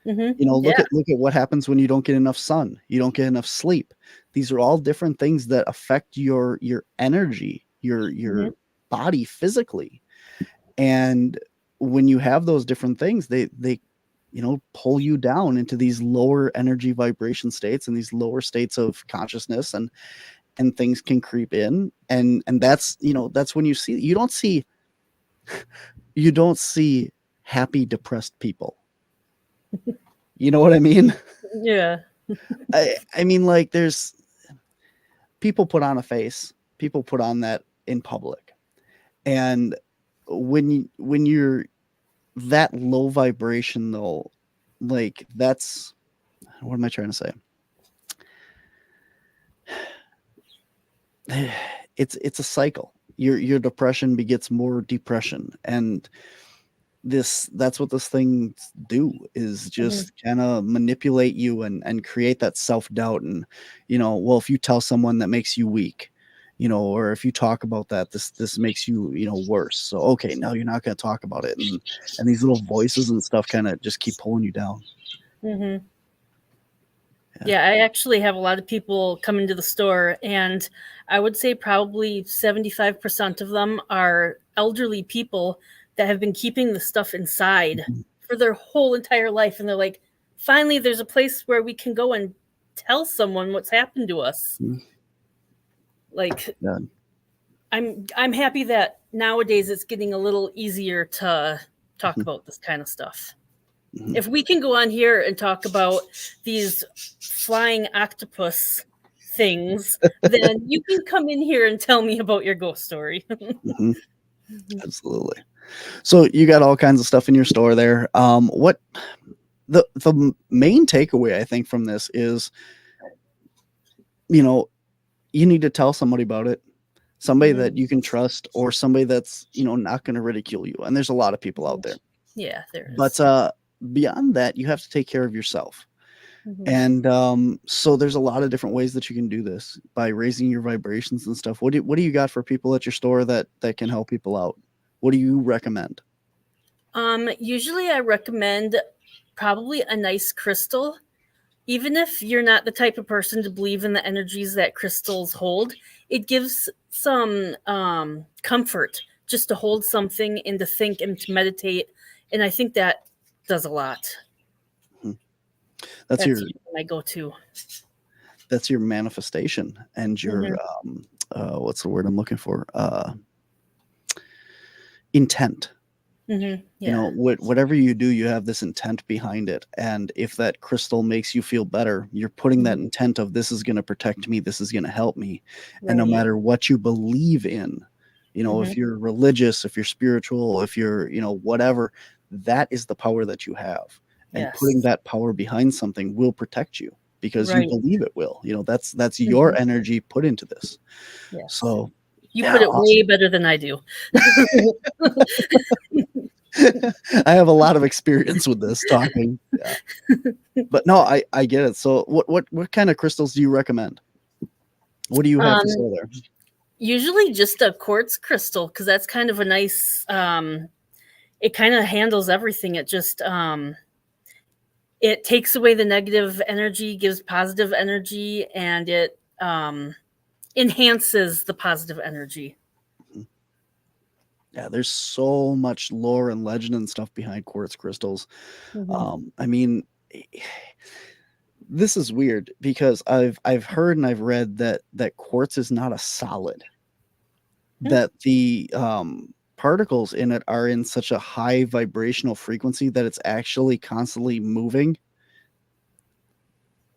Look at what happens when you don't get enough sun, you don't get enough sleep. These are all different things that affect your energy, your body physically. And when you have those different things, they pull you down into these lower energy vibration states and these lower states of consciousness, and things can creep in, and that's that's when you don't see happy depressed people. You know what I mean? Yeah. I mean, like, there's people put on a face, people put on that in public, and when you're that low vibration, though, like, that's, what am I trying to say? It's a cycle. Your depression begets more depression, and that's what this thing do, is just kind of manipulate you and create that self-doubt. And well, if you tell someone that makes you weak, or if you talk about that, this makes you, worse. So, okay, now you're not going to talk about it. And these little voices and stuff kind of just keep pulling you down. Mm-hmm. Yeah, I actually have a lot of people come into the store, and I would say probably 75% of them are elderly people that have been keeping the stuff inside for their whole entire life. And they're like, finally, there's a place where we can go and tell someone what's happened to us. Like, Yeah. I'm happy that nowadays it's getting a little easier to talk about this kind of stuff. If we can go on here and talk about these flying octopus things, then you can come in here and tell me about your ghost story. Absolutely. So you got all kinds of stuff in your store there. What the main takeaway I think from this is, you need to tell somebody about it, somebody that you can trust, or somebody that's, not going to ridicule you. And there's a lot of people out there. Yeah, there is. But beyond that, you have to take care of yourself. And so there's a lot of different ways that you can do this by raising your vibrations and stuff. What do you got for people at your store that can help people out? What do you recommend? Usually I recommend probably a nice crystal. Even if you're not the type of person to believe in the energies that crystals hold, it gives some comfort just to hold something and to think and to meditate. And I think that does a lot. That's my go-to. That's your manifestation and your what's the word I'm looking for? Intent. Yeah. Whatever you do, you have this intent behind it. And if that crystal makes you feel better, you're putting that intent of, this is going to protect me, this is going to help me. Right. And no matter what you believe in, if you're religious, if you're spiritual, if you're, whatever, that is the power that you have. And putting that power behind something will protect you because you believe it will. That's your energy put into this. Yes. So you put it way better than I do. I have a lot of experience with this talking. Yeah. But no, I get it. So what kind of crystals do you recommend? What do you have for sale there? Usually just a quartz crystal, because that's kind of a nice it kind of handles everything. It just it takes away the negative energy, gives positive energy, and it enhances the positive energy. Yeah, there's so much lore and legend and stuff behind quartz crystals. I mean, this is weird because I've heard and I've read that quartz is not a solid. That the particles in it are in such a high vibrational frequency that it's actually constantly moving.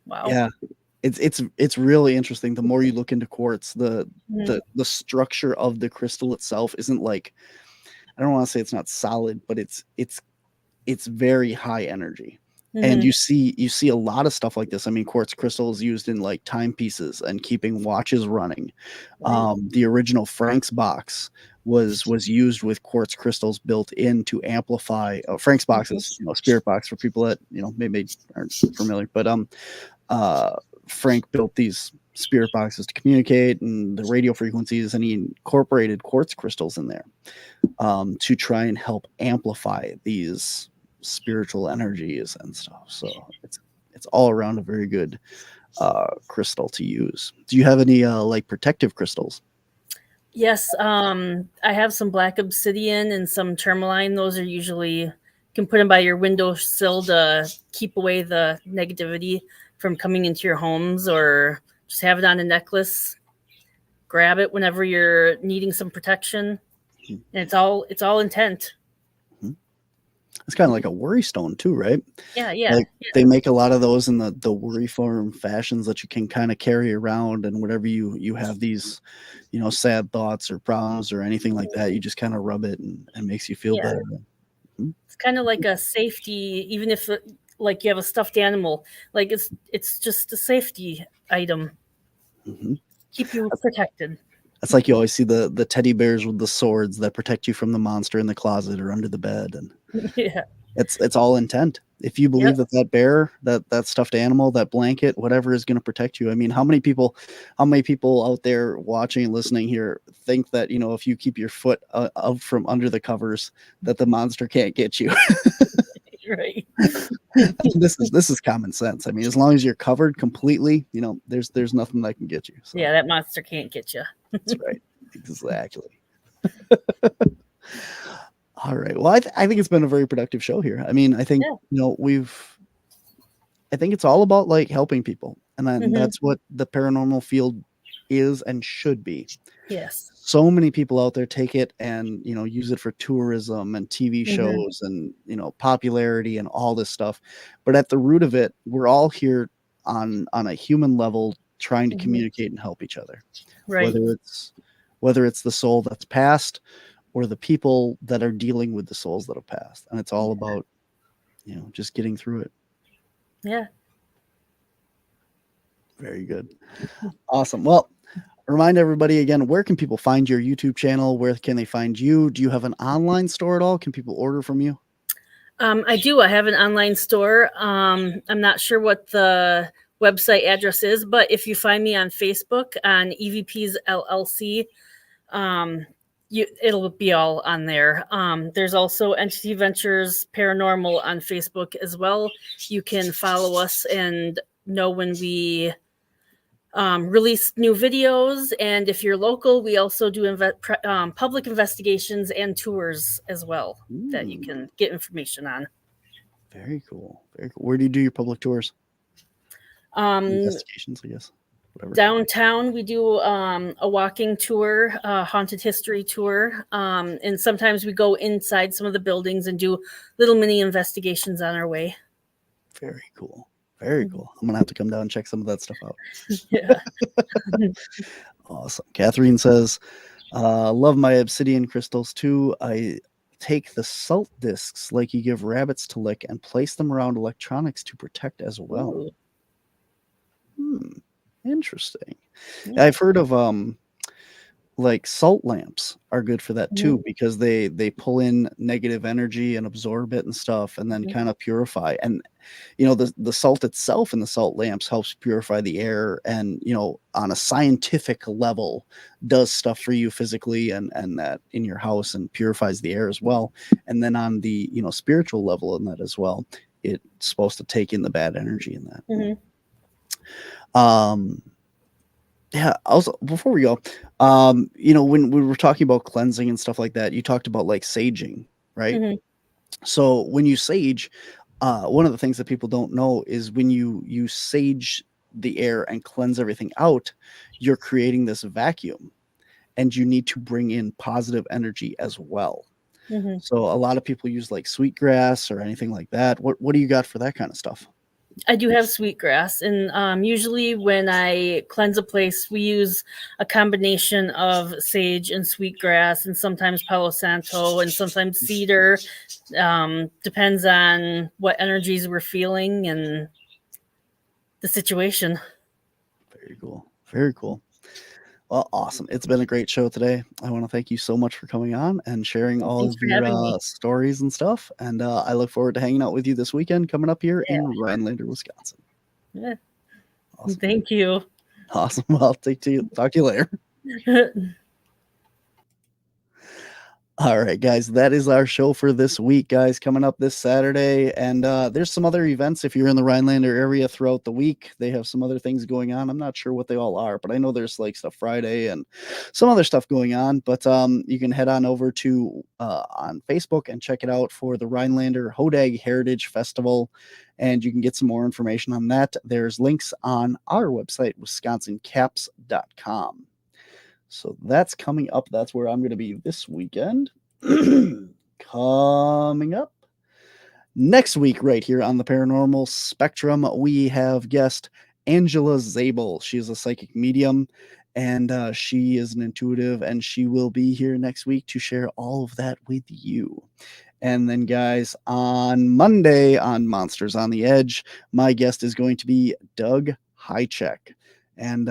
Wow. Yeah. It's really interesting. The more you look into quartz, the structure of the crystal itself isn't like, I don't want to say it's not solid, but it's very high energy. And you see a lot of stuff like this. I mean, quartz crystal is used in like timepieces and keeping watches running. The original Frank's box was used with quartz crystals built in to amplify. Frank's box is spirit box for people that maybe aren't familiar, but Frank built these spirit boxes to communicate and the radio frequencies, and he incorporated quartz crystals in there to try and help amplify these spiritual energies and stuff. So it's all around a very good crystal to use. Do you have any like protective crystals? Yes, I have some black obsidian and some tourmaline. Those are usually, you can put them by your windowsill to keep away the negativity from coming into your homes, or just have it on a necklace. Grab it whenever you're needing some protection. And it's all intent. It's kind of like a worry stone too, right? Yeah. Like they make a lot of those in the worry form fashions that you can kind of carry around, and whatever you have these, sad thoughts or problems or anything like that, you just kind of rub it and it makes you feel better. It's kind of like a safety, even if like you have a stuffed animal, like it's just a safety item. Keep you protected. It's like you always see the teddy bears with the swords that protect you from the monster in the closet or under the bed. And It's all intent. If you believe Yep. that bear, that stuffed animal, that blanket, whatever is going to protect you. I mean, how many people out there watching and listening here think that, if you keep your foot out from under the covers, that the monster can't get you? Right. This is common sense. I mean, as long as you're covered completely, there's nothing that can get you. So. Yeah, that monster can't get you. That's right. Exactly. All right. Well, I think it's been a very productive show here. I mean, I think, I think it's all about like helping people. And then that's what the paranormal field is and should be. Yes. So many people out there take it and, use it for tourism and TV shows and, popularity and all this stuff. But at the root of it, we're all here on a human level trying to communicate and help each other. Right. Whether it's the soul that's passed or the people that are dealing with the souls that have passed. And it's all about, just getting through it. Yeah. Very good. Awesome. Well, remind everybody again, where can people find your YouTube channel? Where can they find you? Do you have an online store at all? Can people order from you? I do. I have an online store. I'm not sure what the website address is, but if you find me on Facebook on EVPs LLC, it'll be all on there. There's also Entity Ventures Paranormal on Facebook as well. You can follow us and know when we release new videos. And if you're local, we also do public investigations and tours as well that you can get information on. Very cool. Very cool. Where do you do your public tours? Investigations, I guess. Whatever. Downtown, we do a walking tour, haunted history tour. And sometimes we go inside some of the buildings and do little mini investigations on our way. Very cool. Very cool. I'm going to have to come down and check some of that stuff out. Yeah. Awesome. Catherine says, love my obsidian crystals too. I take the salt discs like you give rabbits to lick and place them around electronics to protect as well. Interesting. Yeah. I've heard of like salt lamps are good for that too, because they pull in negative energy and absorb it and stuff and then kind of purify. And the salt itself in the salt lamps helps purify the air and on a scientific level does stuff for you physically and that in your house and purifies the air as well. And then on the spiritual level in that as well, it's supposed to take in the bad energy in that. Yeah. Also, before we go, when we were talking about cleansing and stuff like that, you talked about like saging, right? So when you sage, one of the things that people don't know is when you sage the air and cleanse everything out, you're creating this vacuum, and you need to bring in positive energy as well. So a lot of people use like sweetgrass or anything like that. What do you got for that kind of stuff? I do have sweetgrass, and usually when I cleanse a place, we use a combination of sage and sweetgrass, and sometimes Palo Santo, and sometimes cedar. Depends on what energies we're feeling and the situation. Very cool. Very cool. Well, awesome. It's been a great show today. I want to thank you so much for coming on and sharing all of your stories and stuff. And I look forward to hanging out with you this weekend coming up here in Rhinelander, Wisconsin. Yeah. Awesome. Thank you. Awesome. Well, I'll talk to you later. All right, guys, that is our show for this week, guys, coming up this Saturday. And there's some other events if you're in the Rhinelander area throughout the week. They have some other things going on. I'm not sure what they all are, but I know there's like stuff Friday and some other stuff going on. But you can head on over to on Facebook and check it out for the Rhinelander Hodag Heritage Festival. And you can get some more information on that. There's links on our website, wisconsincaps.com. So that's coming up. That's where I'm going to be this weekend. Coming up next week, right here on the Paranormal Spectrum, we have guest Angela Zabel. She is a psychic medium, and she is an intuitive, and she will be here next week to share all of that with you. And then, guys, on Monday on Monsters on the Edge, my guest is going to be Doug Hychek. And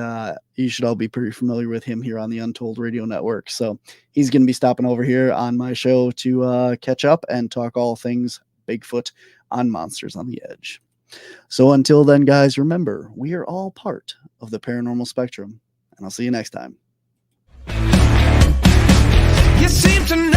you should all be pretty familiar with him here on the Untold Radio Network. So he's going to be stopping over here on my show to catch up and talk all things Bigfoot on Monsters on the Edge. So until then, guys, remember, we are all part of the paranormal spectrum, and I'll see you next time. You seem to